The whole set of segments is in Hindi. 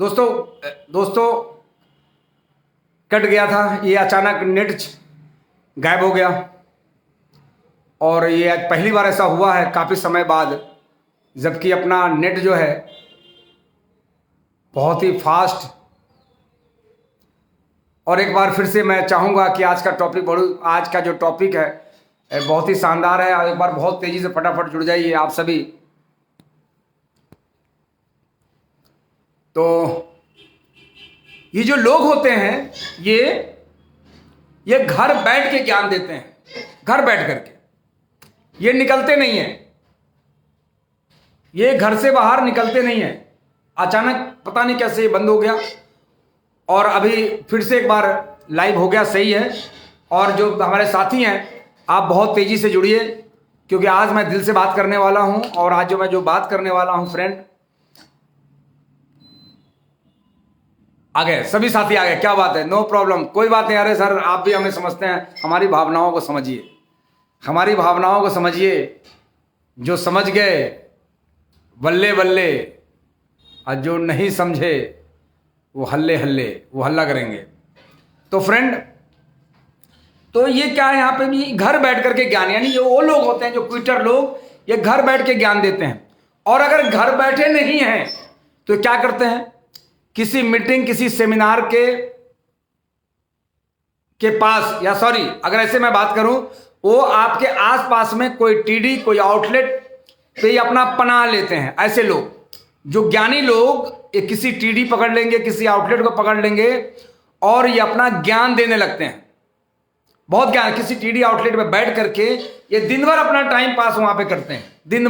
दोस्तों दोस्तों कट गया था ये, अचानक नेट गायब हो गया। और ये आज पहली बार ऐसा हुआ है काफ़ी समय बाद, जबकि अपना नेट जो है बहुत ही फास्ट। और एक बार फिर से मैं चाहूँगा कि आज का जो टॉपिक है बहुत ही शानदार है। और एक बार बहुत तेज़ी से फटाफट जुड़ जाइए आप सभी। तो ये जो लोग होते हैं ये घर बैठ के ज्ञान देते हैं, घर बैठ करके। ये निकलते नहीं हैं, ये घर से बाहर निकलते नहीं हैं। अचानक पता नहीं कैसे ये बंद हो गया और अभी फिर से एक बार लाइव हो गया, सही है। और जो हमारे साथी हैं आप बहुत तेज़ी से जुड़िए, क्योंकि आज मैं दिल से बात करने वाला हूं। और आज मैं जो बात करने वाला हूं फ्रेंड, आ गए सभी साथी आ गए, क्या बात है, नो प्रॉब्लम, कोई बात नहीं। अरे सर आप भी हमें समझते हैं, हमारी भावनाओं को समझिए, हमारी भावनाओं को समझिए। जो समझ गए बल्ले बल्ले, और जो नहीं समझे वो हल्ले हल्ले, वो हल्ला करेंगे। तो फ्रेंड, तो ये क्या है, यहाँ पे भी घर बैठ करके ज्ञान, यानी ये वो लोग होते हैं जो क्विटर लोग, ये घर बैठ के ज्ञान देते हैं। और अगर घर बैठे नहीं हैं तो क्या करते हैं, किसी मीटिंग किसी सेमिनार के पास, या सॉरी अगर ऐसे मैं बात करूं, वो आपके आसपास में कोई टीडी कोई आउटलेट पे ही अपना पनाह लेते हैं। ऐसे लोग, जो ज्ञानी लोग, ये किसी टीडी पकड़ लेंगे, किसी आउटलेट को पकड़ लेंगे और ये अपना ज्ञान देने लगते हैं। बहुत ज्ञान, किसी टीडी आउटलेट पे बैठ करके ये दिन भर अपना टाइम पास वहां पे करते हैं। दिन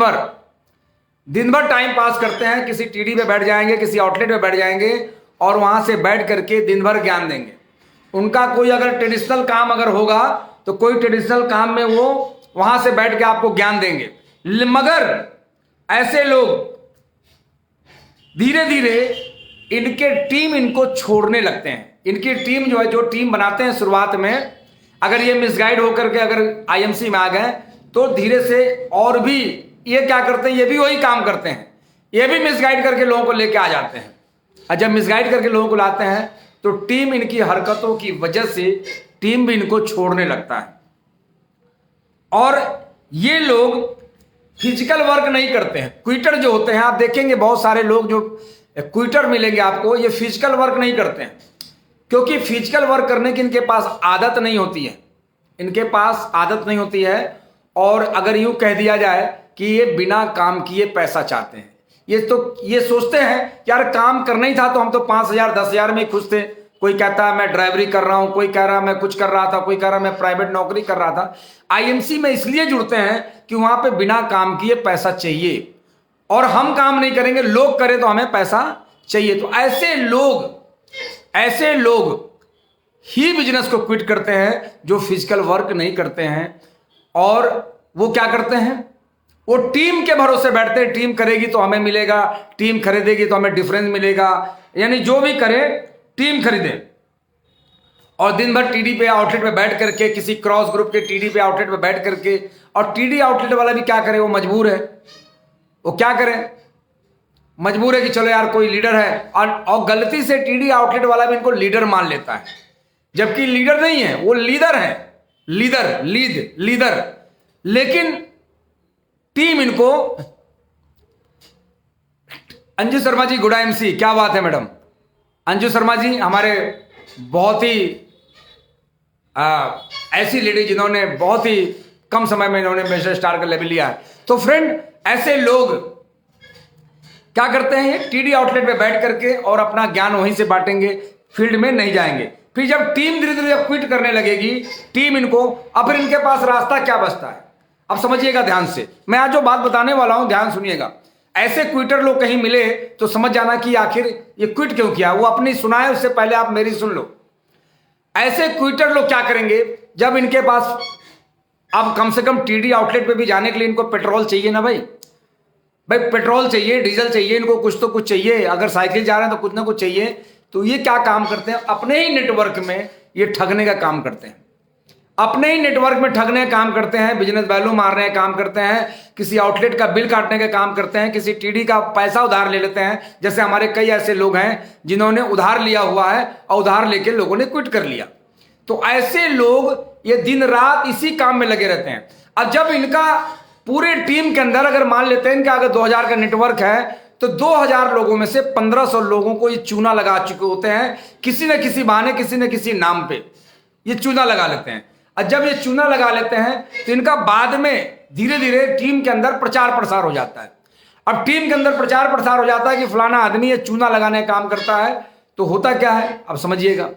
भर टाइम पास करते हैं, किसी टीडी पे बैठ जाएंगे, किसी आउटलेट पे बैठ जाएंगे और वहां से बैठ करके दिन भर ज्ञान देंगे। उनका कोई अगर ट्रेडिशनल काम अगर होगा तो कोई ट्रेडिशनल काम में वो वहां से बैठ के आपको ज्ञान देंगे। मगर ऐसे लोग धीरे धीरे इनके टीम इनको छोड़ने लगते हैं। इनकी टीम जो है, जो टीम बनाते हैं शुरुआत में, अगर ये मिसगाइड होकर के अगर आईएमसी में आ गए तो धीरे से और भी ये क्या करते हैं, ये भी वही काम करते हैं, ये भी मिसगाइड करके लोगों को लेके आ जाते हैं। और जब मिसगाइड करके लोगों को लाते हैं तो टीम इनकी हरकतों की वजह से टीम भी इनको छोड़ने लगता है। और ये लोग फिजिकल वर्क नहीं करते हैं। क्विटर जो होते हैं, आप देखेंगे बहुत सारे लोग जो क्विटर मिलेंगे आपको, ये फिजिकल वर्क नहीं करते हैं, क्योंकि फिजिकल वर्क करने की इनके पास आदत नहीं होती है। इनके पास आदत नहीं होती है। और अगर यूं कह दिया जाए कि ये बिना काम किए पैसा चाहते हैं, ये सोचते हैं यार काम करना ही था तो हम तो 5,000 10,000 में खुश थे। कोई कहता है मैं ड्राइवरी कर रहा हूं, कोई कह रहा है मैं कुछ कर रहा था, कोई कह रहा है मैं प्राइवेट नौकरी कर रहा था। आईएमसी में इसलिए जुड़ते हैं कि वहां पे बिना काम किए पैसा चाहिए, और हम काम नहीं करेंगे, लोग करें तो हमें पैसा चाहिए। तो ऐसे लोग ही बिजनेस को क्विट करते हैं जो फिजिकल वर्क नहीं करते हैं। और वो क्या करते हैं, वो टीम के भरोसे बैठते हैं, टीम करेगी तो हमें मिलेगा, टीम खरीदेगी तो हमें डिफरेंस मिलेगा, यानी जो भी करे टीम खरीदे। और दिन भर टीडी पे आउटलेट पे बैठ करके, किसी क्रॉस ग्रुप के टीडी पे आउटलेट पे बैठ करके, और टीडी आउटलेट वाला भी क्या करे, वो मजबूर है, वो क्या करे, मजबूर है कि चलो यार कोई लीडर है। और गलती से टीडी आउटलेट वाला भी इनको लीडर मान लेता है, जबकि लीडर नहीं है, वो लीडर है, लीडर। लेकिन टीम इनको, अंजू शर्मा जी गुडा एमसी, क्या बात है मैडम। अंजू शर्मा जी हमारे बहुत ही ऐसी लेडी जिन्होंने बहुत ही कम समय में इन्होंने मिशेलन स्टार का लेवल लिया है। तो फ्रेंड, ऐसे लोग क्या करते हैं, टीडी आउटलेट पे बैठ करके और अपना ज्ञान वहीं से बांटेंगे, फील्ड में नहीं जाएंगे। फिर जब टीम धीरे धीरे क्विट करने लगेगी टीम इनको, अब फिर इनके पास रास्ता क्या बचता है। अब समझिएगा ध्यान से, मैं आज जो बात बताने वाला हूं ध्यान सुनिएगा। ऐसे क्विटर लोग कहीं मिले तो समझ जाना कि आखिर ये क्विट क्यों किया। वो अपनी सुनाए उससे पहले आप मेरी सुन लो। ऐसे क्विटर लोग क्या करेंगे, जब इनके पास अब कम से कम टीडी आउटलेट पे भी जाने के लिए इनको पेट्रोल चाहिए ना भाई पेट्रोल चाहिए, डीजल चाहिए, इनको कुछ तो कुछ चाहिए। अगर साइकिल जा रहे हैं तो कुछ ना कुछ चाहिए। तो ये क्या काम करते हैं, अपने ही नेटवर्क में ये ठगने का काम करते हैं। अपने ही नेटवर्क में ठगने का काम करते हैं, बिजनेस वैल्यू मारने का काम करते हैं, किसी आउटलेट का बिल काटने का काम करते हैं, किसी टीडी का पैसा उधार ले लेते हैं। जैसे हमारे कई ऐसे लोग हैं जिन्होंने उधार लिया हुआ है और उधार लेके लोगों ने क्विट कर लिया। तो ऐसे लोग ये दिन रात इसी काम में लगे रहते हैं। अब जब इनका पूरे टीम के अंदर अगर मान लेते हैं इनका अगर 2000 का नेटवर्क है तो 2000 लोगों में से 1500 लोगों को ये चूना लगा चुके होते हैं, किसी न किसी बहाने किसी न किसी नाम पे ये चूना लगा लेते हैं। और जब ये चूना लगा लेते हैं तो इनका बाद में धीरे धीरे टीम के अंदर प्रचार प्रसार हो जाता है। अब टीम के अंदर प्रचार प्रसार हो जाता है कि फलाना आदमी ये चूना लगाने का काम करता है। तो होता क्या है अब समझिएगा,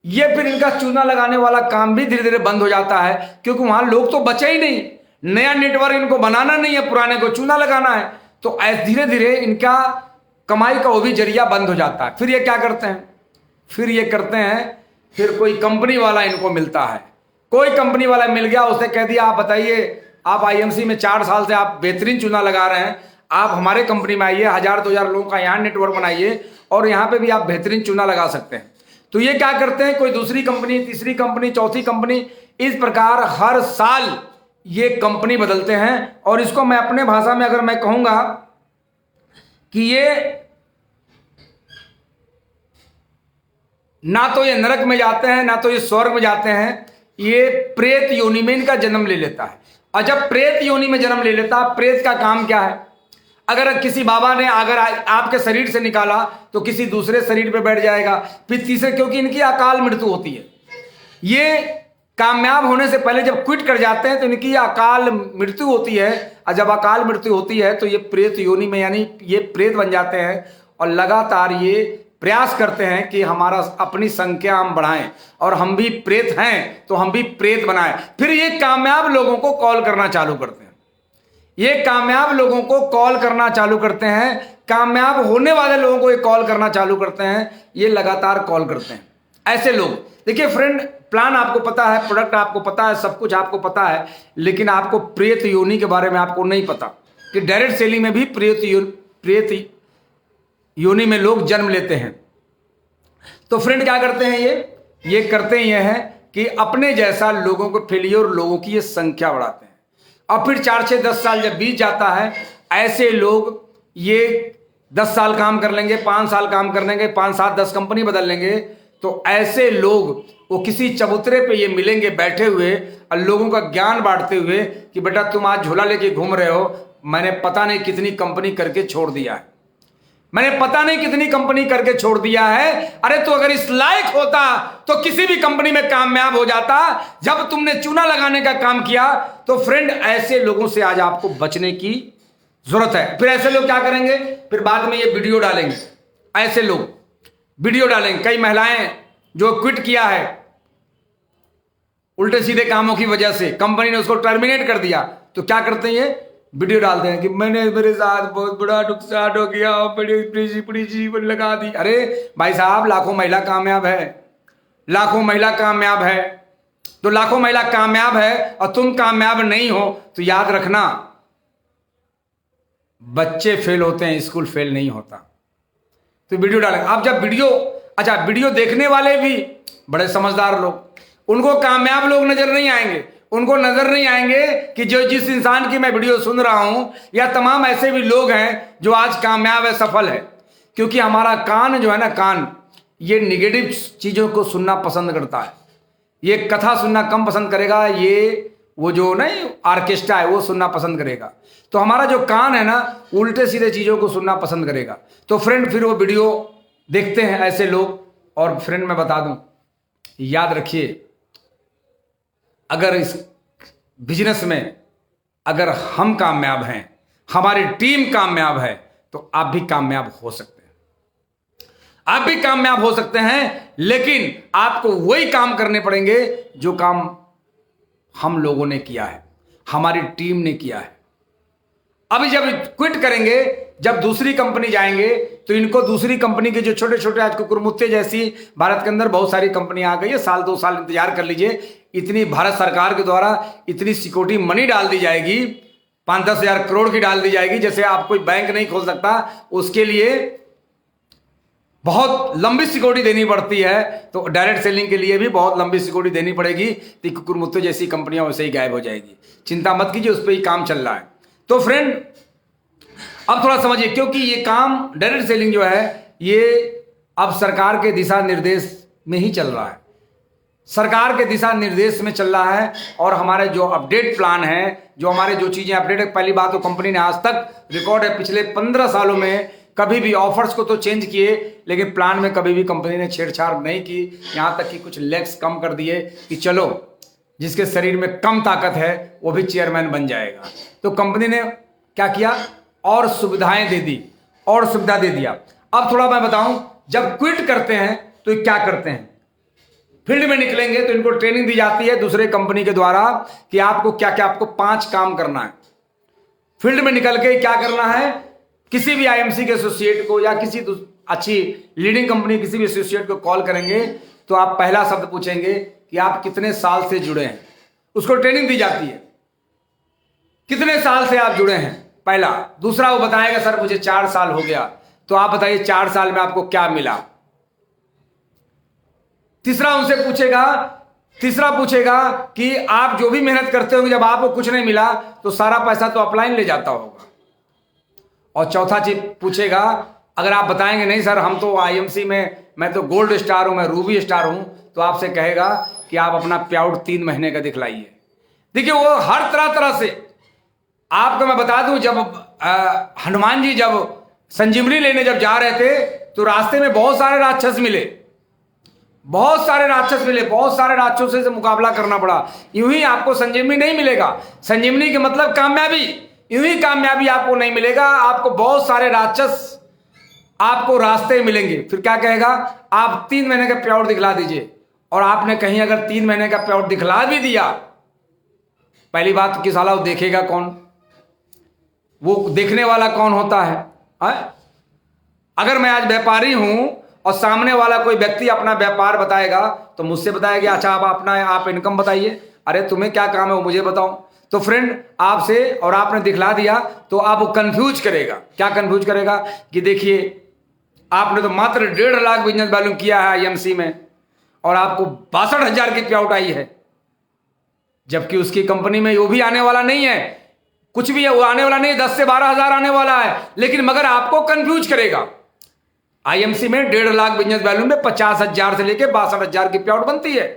ये फिर इनका चूना लगाने वाला काम भी धीरे धीरे बंद हो जाता है, क्योंकि वहां लोग तो बचे ही नहीं, नया नेटवर्क इनको बनाना नहीं है, पुराने को चूना लगाना है। तो ऐसे धीरे धीरे इनका कमाई का वो भी जरिया बंद हो जाता है। फिर ये क्या करते हैं, फिर कोई कंपनी वाला इनको मिलता है, कोई कंपनी वाला मिल गया, उसने कह दिया आप बताइए आप आईएमसी में 4 साल से आप बेहतरीन चूना लगा रहे हैं, आप हमारे कंपनी में आइए, 1000-2000 लोगों का यहाँ नेटवर्क बनाइए और यहाँ पे भी आप बेहतरीन चूना लगा सकते हैं। तो ये क्या करते हैं, कोई दूसरी कंपनी, तीसरी कंपनी, चौथी कंपनी, इस प्रकार हर साल ये कंपनी बदलते हैं। और इसको मैं अपने भाषा में अगर मैं कहूंगा कि ये ना तो ये नरक में जाते हैं ना तो ये स्वर्ग में जाते हैं, ये प्रेत योनि में इनका जन्म ले लेता है। और जब प्रेत योनि में जन्म ले लेता है, प्रेत का काम क्या है, अगर किसी बाबा ने अगर आपके शरीर से निकाला तो किसी दूसरे शरीर पे बैठ जाएगा, फिर तीसरे, क्योंकि इनकी अकाल मृत्यु होती है। ये कामयाब होने से पहले जब क्विट कर जाते हैं तो इनकी अकाल मृत्यु होती है। और जब अकाल मृत्यु होती है तो ये प्रेत योनि में यानी ये प्रेत बन जाते हैं और लगातार ये प्रयास करते हैं कि हमारा अपनी संख्या हम बढ़ाएं और हम भी प्रेत हैं तो हम भी प्रेत बनाएं। फिर ये कामयाब लोगों को कॉल करना चालू करते हैं, ये कामयाब लोगों को कॉल करना चालू करते हैं, कामयाब होने वाले लोगों को ये कॉल करना चालू करते हैं, ये लगातार कॉल करते हैं। ऐसे लोग देखिए फ्रेंड, प्लान आपको पता है, प्रोडक्ट आपको पता है, सब कुछ आपको पता है, लेकिन आपको प्रेत योनि के बारे में आपको नहीं पता कि डायरेक्ट सेलिंग में भी प्रेत योनि में लोग जन्म लेते हैं। तो फ्रेंड क्या करते हैं ये करते हैं, ये है कि अपने जैसा लोगों को फेलियर लोगों की ये संख्या बढ़ाते हैं। और फिर 4-6-10 साल जब बीत जाता है, ऐसे लोग ये 10 साल काम कर लेंगे, 5 साल काम कर लेंगे, 5-7-10 कंपनी बदल लेंगे। तो ऐसे लोग वो किसी चबूतरे पे ये मिलेंगे बैठे हुए और लोगों का ज्ञान बांटते हुए कि बेटा तुम आज झोला लेके घूम रहे हो, मैंने पता नहीं कितनी कंपनी करके छोड़ दिया है, मैंने पता नहीं कितनी कंपनी करके छोड़ दिया है। अरे तो अगर इस लायक होता तो किसी भी कंपनी में कामयाब हो जाता। जब तुमने चूना लगाने का काम किया तो फ्रेंड ऐसे लोगों से आज आपको बचने की जरूरत है। फिर ऐसे लोग क्या करेंगे, फिर बाद में ये वीडियो डालेंगे, ऐसे लोग वीडियो डालेंगे। कई महिलाएं जो क्विट किया है उल्टे सीधे कामों की वजह से, कंपनी ने उसको टर्मिनेट कर दिया, तो क्या करते हैं ये वीडियो डालते हैं कि मेरे साथ बहुत बड़ा नुकसान हो गया, बड़ी जीवन लगा दी। अरे भाई साहब, लाखों महिला कामयाब है, लाखों महिला कामयाब है। तो लाखों महिला कामयाब है और तुम कामयाब नहीं हो तो याद रखना, बच्चे फेल होते हैं, स्कूल फेल नहीं होता। तो वीडियो डालेंगे। अब जब वीडियो देखने वाले भी बड़े समझदार लोग, उनको कामयाब लोग नजर नहीं आएंगे, उनको नजर नहीं आएंगे कि जो जिस इंसान की मैं वीडियो सुन रहा हूं, या तमाम ऐसे भी लोग हैं जो आज कामयाब है, सफल है। क्योंकि हमारा कान जो है ना, कान ये निगेटिव चीजों को सुनना पसंद करता है, ये कथा सुनना कम पसंद करेगा, ये वो जो नहीं ऑर्केस्ट्रा है वो सुनना पसंद करेगा। तो हमारा जो कान है ना, उल्टे सीधे चीजों को सुनना पसंद करेगा। तो फ्रेंड फिर वो वीडियो देखते हैं ऐसे लोग। और फ्रेंड मैं बता दूं, याद रखिए, अगर इस बिजनेस में अगर हम कामयाब हैं, हमारी टीम कामयाब है, तो आप भी कामयाब हो सकते हैं, आप भी कामयाब हो सकते हैं। लेकिन आपको वही काम करने पड़ेंगे जो काम हम लोगों ने किया है, हमारी टीम ने किया है। अभी जब क्विट करेंगे, जब दूसरी कंपनी जाएंगे, तो इनको दूसरी कंपनी के जो छोटे छोटे आज कुकुरमुत्ते जैसी भारत के अंदर बहुत सारी कंपनियां आ गई है, 1-2 साल इंतजार कर लीजिए। इतनी भारत सरकार के द्वारा इतनी सिक्योरिटी मनी डाल दी जाएगी, 5-10 हजार करोड़ की डाल दी जाएगी, जैसे आप कोई बैंक नहीं खोल सकता, उसके लिए बहुत लंबी सिक्योरिटी देनी पड़ती है, तो डायरेक्ट सेलिंग के लिए भी बहुत लंबी सिक्योरिटी देनी पड़ेगी। तो कुकुरमुत्तु जैसी कंपनियां वैसे ही गायब हो जाएगी। चिंता मत कीजिए, उस पर ही काम चल रहा है। तो फ्रेंड अब थोड़ा समझिए, क्योंकि ये काम डायरेक्ट सेलिंग जो है ये अब सरकार के दिशा निर्देश में ही चल रहा है, सरकार के दिशा निर्देश में चल रहा है। और हमारे जो अपडेट प्लान है, जो हमारे जो चीजें अपडेट है, पहली बात तो कंपनी ने आज तक रिकॉर्ड है पिछले 15 सालों में कभी भी ऑफर्स को तो चेंज किए, लेकिन प्लान में कभी भी कंपनी ने छेड़छाड़ नहीं की। यहां तक कि कुछ लेग्स कम कर दिए कि चलो जिसके शरीर में कम ताकत है वो भी चेयरमैन बन जाएगा। तो कंपनी ने क्या किया, और सुविधाएं दे दी, और सुविधा दे दिया। अब थोड़ा मैं बताऊं, जब क्विट करते हैं तो ये क्या करते हैं, फील्ड में निकलेंगे तो इनको ट्रेनिंग दी जाती है दूसरे कंपनी के द्वारा कि आपको क्या क्या, आपको 5 काम करना है। फील्ड में निकल के क्या करना है, किसी भी आईएमसी के एसोसिएट को या किसी अच्छी लीडिंग कंपनी किसी भी एसोसिएट को कॉल करेंगे तो आप पहला शब्द पूछेंगे कि आप कितने साल से जुड़े हैं। उसको ट्रेनिंग दी जाती है, कितने साल से आप जुड़े हैं, पहला। दूसरा वो बताएगा सर मुझे 4 साल हो गया, तो आप बताइए 4 साल में आपको क्या मिला। तीसरा पूछेगा कि आप जो भी मेहनत करते होंगे, जब आपको कुछ नहीं मिला तो सारा पैसा तो अपलाइन ले जाता होगा। और चौथा चीज पूछेगा, अगर आप बताएंगे नहीं सर हम तो आईएमसी में, मैं तो गोल्ड स्टार हूं, मैं रूबी स्टार हूं, तो आपसे कहेगा कि आप अपना पेआउट 3 महीने का दिखलाइए। देखिए वो हर तरह से आपको मैं बता दूं, जब हनुमान जी जब संजीवनी लेने जब जा रहे थे तो रास्ते में बहुत सारे राक्षस मिले, बहुत सारे राक्षसों से मुकाबला करना पड़ा। यूं ही आपको संजीवनी नहीं मिलेगा। संजीवनी के मतलब कामयाबी, यूं ही कामयाबी आपको नहीं मिलेगा, आपको बहुत सारे राक्षस आपको रास्ते मिलेंगे। फिर क्या कहेगा, आप 3 महीने का पेआउट दिखला दीजिए। और आपने कहीं अगर 3 महीने का पेआउट दिखला भी दिया, पहली बात कि साला वो देखेगा कौन, वो देखने वाला कौन होता है? अगर मैं आज व्यापारी हूं और सामने वाला कोई व्यक्ति अपना व्यापार बताएगा तो मुझसे बताएगा अच्छा आप इनकम बताइए, अरे तुम्हें क्या काम है वो मुझे बताओ। तो फ्रेंड आपसे, और आपने दिखला दिया तो आप वो कंफ्यूज करेगा। क्या कंफ्यूज करेगा कि देखिए आपने तो मात्र 1.5 लाख बिजनेस वैल्यू किया है आईएमसी में और आपको 62,000 की पेआउट आई है, जबकि उसकी कंपनी में वो भी आने वाला नहीं है, कुछ भी है वो आने वाला नहीं, 10 से 12,000 आने वाला है। लेकिन मगर आपको कंफ्यूज करेगा। आईएमसी में 1.5 लाख बिजनेस वैल्यू में 50,000 से लेके 62,000 की पेआउट बनती है।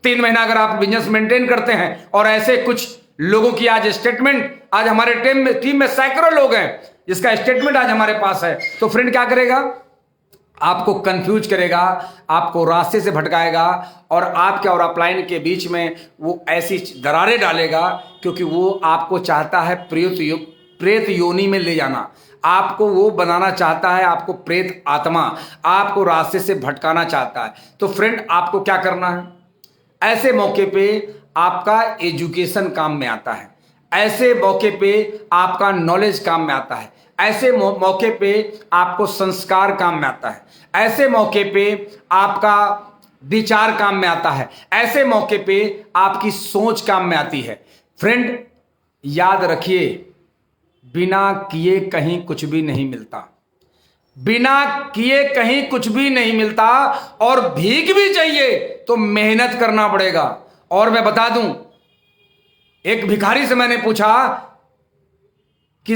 3 महीना अगर आप बिजनेस मेंटेन करते हैं, और ऐसे कुछ लोगों की आज स्टेटमेंट, आज हमारे टीम में सैकड़ों लोग हैं जिसका स्टेटमेंट आज हमारे पास है। तो फ्रेंड क्या करेगा, आपको कंफ्यूज करेगा, आपको रास्ते से भटकाएगा, और आपके और अपलाइन के बीच में वो ऐसी दरारें डालेगा, क्योंकि वो आपको चाहता है प्रेत योनि में ले जाना, आपको वो बनाना चाहता है, आपको प्रेत आत्मा, आपको रास्ते से भटकाना चाहता है। तो फ्रेंड आपको क्या करना है, ऐसे मौके पे आपका एजुकेशन काम में आता है, ऐसे मौके पे आपका नॉलेज काम में आता है, ऐसे मौके पे आपको संस्कार काम में आता है, ऐसे मौके पे आपका विचार काम में आता है, ऐसे मौके पे आपकी सोच काम में आती है। फ्रेंड याद रखिए, बिना किए कहीं कुछ भी नहीं मिलता, बिना किए कहीं कुछ भी नहीं मिलता, और भीख भी चाहिए तो मेहनत करना पड़ेगा। और मैं बता दूं, एक भिखारी से मैंने पूछा कि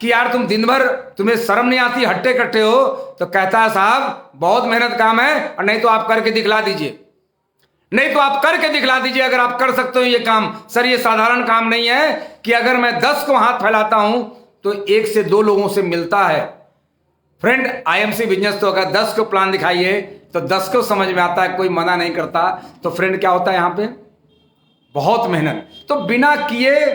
यार तुम दिन भर तुम्हें शर्म नहीं आती, हट्टे कट्टे हो? तो कहता है साहब बहुत मेहनत काम है, और नहीं तो आप करके दिखला दीजिए, नहीं तो आप करके दिखला दीजिए अगर आप कर सकते हो ये काम। सर ये साधारण काम नहीं है कि अगर मैं 10 को हाथ फैलाता हूं तो 1 से 2 लोगों से मिलता है। फ्रेंड आईएमसी बिजनेस तो अगर 10 को प्लान दिखाइए तो 10 को समझ में आता है, कोई मना नहीं करता। तो फ्रेंड क्या होता है यहां पे, बहुत मेहनत। तो बिना किए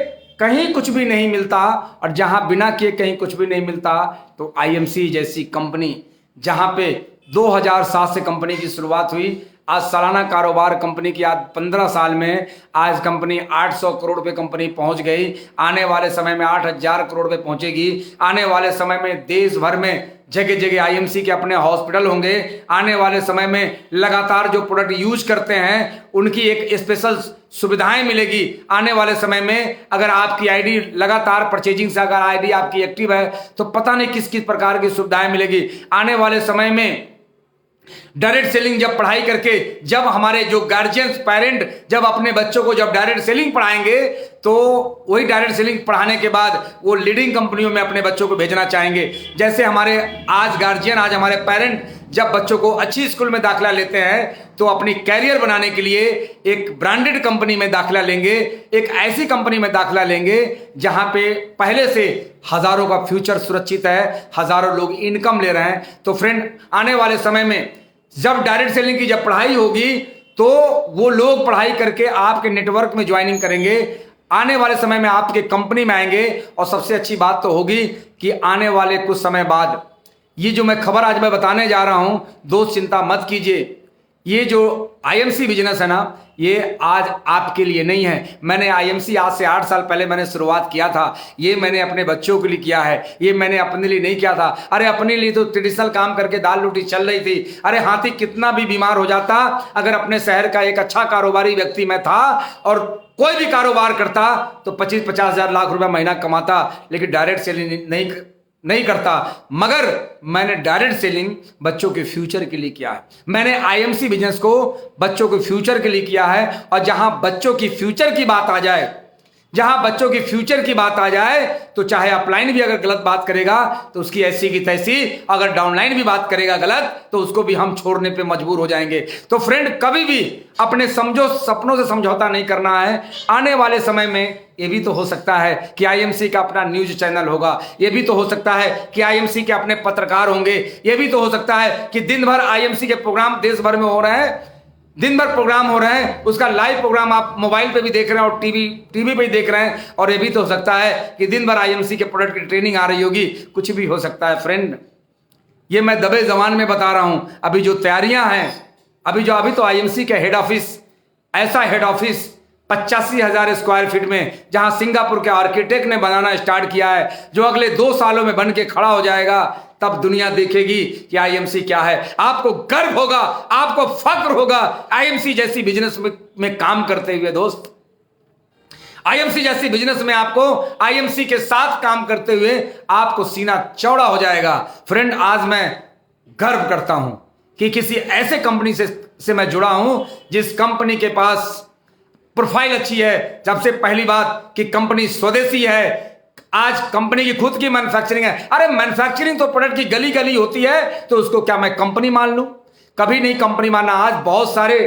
कहीं कुछ भी नहीं मिलता, और जहां बिना किए कहीं कुछ भी नहीं मिलता, तो आईएमसी जैसी कंपनी जहां पे 2007 से कंपनी की शुरुआत हुई, आज सालाना कारोबार कंपनी की आज 15 साल में आज कंपनी 800 करोड़ पे कंपनी पहुंच गई। आने वाले समय में 8,000 करोड़ पे पहुंचेगी। आने वाले समय में देश भर में जगह जगह आईएमसी के अपने हॉस्पिटल होंगे। आने वाले समय में लगातार जो प्रोडक्ट यूज करते हैं उनकी एक स्पेशल सुविधाएं मिलेगी। आने वाले समय में अगर आपकी आईडी लगातार परचेजिंग से अगर आईडी आपकी एक्टिव है तो पता नहीं किस किस प्रकार की सुविधाएं मिलेगी। आने वाले समय में डायरेक्ट सेलिंग जब पढ़ाई करके, जब हमारे जो गार्जियंस पेरेंट जब अपने बच्चों को जब डायरेक्ट सेलिंग पढ़ाएंगे, तो वही डायरेक्ट सेलिंग पढ़ाने के बाद वो लीडिंग कंपनियों में अपने बच्चों को भेजना चाहेंगे। जैसे हमारे आज गार्जियन, आज हमारे पेरेंट जब बच्चों को अच्छी स्कूल में दाखिला लेते हैं तो अपनी कैरियर बनाने के लिए एक ब्रांडेड कंपनी में दाखिला लेंगे, एक ऐसी कंपनी में दाखिला लेंगे जहां पे पहले से हजारों का फ्यूचर सुरक्षित है, हजारों लोग इनकम ले रहे हैं। तो फ्रेंड, आने वाले समय में जब डायरेक्ट सेलिंग की जब पढ़ाई होगी तो वो लोग पढ़ाई करके आपके नेटवर्क में ज्वाइनिंग करेंगे, आने वाले समय में आपके कंपनी में आएंगे। और सबसे अच्छी बात तो होगी कि आने वाले कुछ समय बाद ये जो मैं खबर आज मैं बताने जा रहा हूं, दोस्त चिंता मत कीजिए, ये जो आईएमसी बिजनेस है ना, ये आज आपके लिए नहीं है। मैंने आईएमसी आज से 8 साल पहले मैंने शुरुआत किया था। ये मैंने अपने बच्चों के लिए किया है, ये मैंने अपने लिए नहीं किया था। अरे अपने लिए तो ट्रेडिशनल काम करके दाल रोटी चल रही थी। अरे हाथी कितना भी बीमार हो जाता, अगर अपने शहर का एक अच्छा कारोबारी व्यक्ति मैं था और कोई भी कारोबार करता तो 25-50 हजार लाख रुपया महीना कमाता, लेकिन डायरेक्ट सेलिंग नहीं करता। मगर मैंने डायरेक्ट सेलिंग बच्चों के फ्यूचर के लिए किया है। मैंने आईएमसी बिजनेस को बच्चों के फ्यूचर के लिए किया है। और जहां बच्चों की फ्यूचर की बात आ जाए, जहां बच्चों की फ्यूचर की बात आ जाए, तो चाहे अपलाइन भी अगर गलत बात करेगा तो उसकी ऐसी की तैसी, अगर डाउनलाइन भी बात करेगा गलत तो उसको भी हम छोड़ने पे मजबूर हो जाएंगे। तो फ्रेंड, कभी भी अपने सपनों से समझौता नहीं करना है। आने वाले समय में ये भी तो हो सकता है कि आईएमसी का अपना न्यूज चैनल होगा, ये भी तो हो सकता है कि आईएमसी के अपने पत्रकार होंगे, ये भी तो हो सकता है कि दिन भर आईएमसी के प्रोग्राम देश भर में हो रहे हैं, दिन भर प्रोग्राम हो रहे हैं, उसका लाइव प्रोग्राम आप मोबाइल पे भी देख रहे हैं और टीवी पे भी देख रहे हैं। और ये भी तो हो सकता है कि दिन भर आईएमसी के प्रोडक्ट की ट्रेनिंग आ रही होगी, कुछ भी हो सकता है फ्रेंड। ये मैं दबे जबान में बता रहा हूं। अभी जो तैयारियां हैं, अभी तो आईएमसी के हेड ऑफिस, ऐसा हेड ऑफिस 85,000 स्क्वायर फीट में, जहां सिंगापुर के आर्किटेक्ट ने बनाना स्टार्ट किया है, जो अगले 2 सालों में बन के खड़ा हो जाएगा। तब दुनिया देखेगी कि आईएमसी क्या है। आपको गर्व होगा, आपको फक्र होगा आईएमसी जैसी बिजनेस में काम करते हुए। दोस्त, आईएमसी जैसी बिजनेस में आपको, आईएमसी के साथ काम करते हुए आपको सीना चौड़ा हो जाएगा। फ्रेंड, आज मैं गर्व करता हूं कि किसी ऐसे कंपनी से मैं जुड़ा हूं जिस कंपनी के पास प्रोफाइल अच्छी है। सबसे पहली बात कि कंपनी स्वदेशी है। आज कंपनी की खुद की मैन्युफैक्चरिंग है। अरे मैन्युफैक्चरिंग तो प्रोडक्ट की गली गली होती है, तो उसको क्या मैं कंपनी मान लूं? कभी नहीं कंपनी मानना। आज बहुत सारे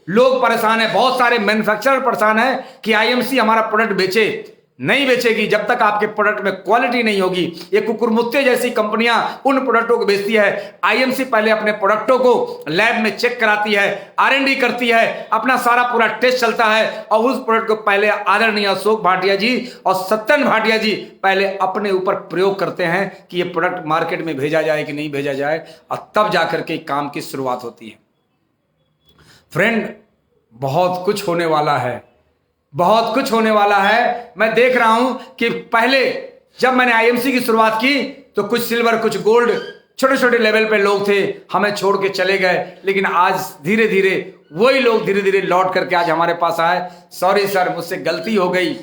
लोग परेशान हैं, बहुत सारे मैन्युफैक्चरर परेशान हैं कि आईएमसी हमारा प्रोडक्ट बेचे। नहीं बेचेगी जब तक आपके प्रोडक्ट में क्वालिटी नहीं होगी। ये कुकुरमुत्ते जैसी कंपनियां उन प्रोडक्टों को बेचती है। आईएमसी पहले अपने प्रोडक्टों को लैब में चेक कराती है, आरएनडी करती है, अपना सारा पूरा टेस्ट चलता है और उस प्रोडक्ट को पहले आदरणीय अशोक भाटिया जी और सत्यन भाटिया जी पहले अपने ऊपर प्रयोग करते हैं कि ये प्रोडक्ट मार्केट में भेजा जाए कि नहीं भेजा जाए, और तब जाकर के काम की शुरुआत होती है। फ्रेंड, बहुत कुछ होने वाला है, बहुत कुछ होने वाला है। मैं देख रहा हूं कि पहले जब मैंने आईएमसी की शुरुआत की तो कुछ सिल्वर, कुछ गोल्ड, छोटे छोटे लेवल पे लोग थे, हमें छोड़ के चले गए। लेकिन आज धीरे धीरे वही लोग धीरे धीरे लौट करके आज हमारे पास आए। सॉरी सर, मुझसे गलती हो गई।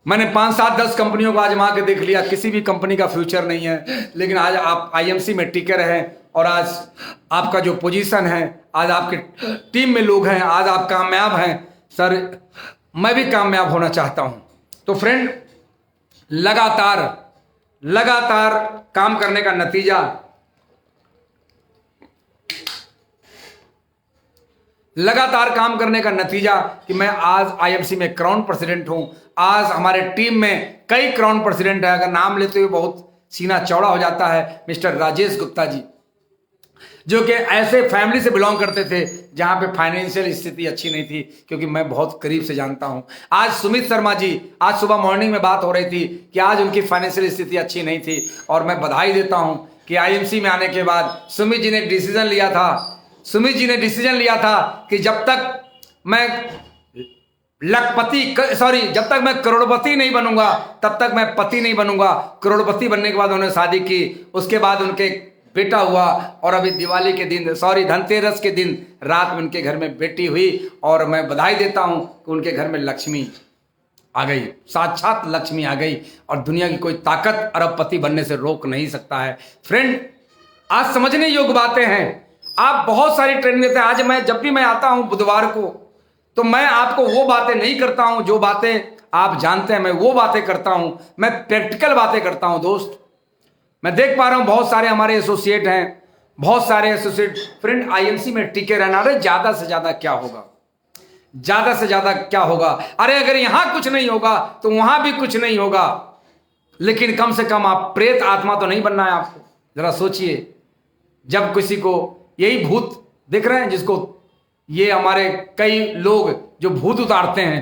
मैंने 5, 7, 10 कंपनियों को आजमा के देख लिया, किसी भी कंपनी का फ्यूचर नहीं है। लेकिन आज आप आईएमसी में टिके रहे और आज आपका जो पोजीशन है, आज आपके टीम में लोग हैं, आज आप कामयाब हैं। सर, मैं भी कामयाब होना चाहता हूं। तो फ्रेंड, लगातार काम करने का नतीजा, लगातार काम करने का नतीजा कि मैं आज आईएमसी में क्राउन प्रेसिडेंट हूं। आज हमारे टीम में कई क्राउन प्रेसिडेंट है। अगर नाम लेते हुए बहुत सीना चौड़ा हो जाता है। मिस्टर राजेश गुप्ता जी, जो कि ऐसे फैमिली से बिलोंग करते थे जहां पे फाइनेंशियल स्थिति अच्छी नहीं थी, क्योंकि मैं बहुत करीब से जानता हूं। आज सुमित शर्मा जी, आज सुबह मॉर्निंग में बात हो रही थी कि आज उनकी फाइनेंशियल स्थिति अच्छी नहीं थी, और मैं बधाई देता हूं कि आईएमसी में आने के बाद सुमित जी ने डिसीजन लिया था कि जब तक मैं जब तक मैं करोड़पति नहीं बनूंगा तब तक मैं पति नहीं बनूंगा। करोड़पति बनने के बाद उन्होंने शादी की, उसके बाद उनके बेटा हुआ, और अभी दिवाली के दिन, धनतेरस के दिन रात में उनके घर में बेटी हुई। और मैं बधाई देता हूं कि उनके घर में लक्ष्मी आ गई, साक्षात लक्ष्मी आ गई, और दुनिया की कोई ताकत अरबपति बनने से रोक नहीं सकता है। फ्रेंड, आज समझने योग्य बातें हैं आप बहुत सारी ट्रेनिंग देते हैं। आज मैं जब भी मैं आता हूं बुधवार को, तो मैं आपको वो बातें नहीं करता हूं जो बातें आप जानते हैं, मैं वो बातें करता हूं, मैं प्रैक्टिकल बातें करता हूं दोस्त। मैं देख पा रहा हूं बहुत सारे हमारे एसोसिएट हैं, बहुत सारे एसोसिएट फ्रेंड आईएमसी में टिके रहना। अरे ज्यादा से ज्यादा क्या होगा, ज्यादा से ज्यादा क्या होगा? अरे अगर यहां कुछ नहीं होगा तो वहां भी कुछ नहीं होगा, लेकिन कम से कम आप प्रेत आत्मा तो नहीं बनना है आपको। जरा सोचिए, जब किसी को यही भूत दिख रहे हैं, जिसको ये हमारे कई लोग जो भूत उतारते हैं,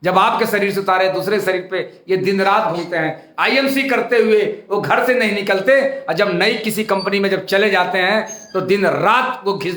जब आपके शरीर से उतारे दूसरे शरीर पे ये दिन रात घूमते हैं, आईएमसी करते हुए वो घर से नहीं निकलते, और जब नई किसी कंपनी में जब चले जाते हैं तो दिन रात वो घिस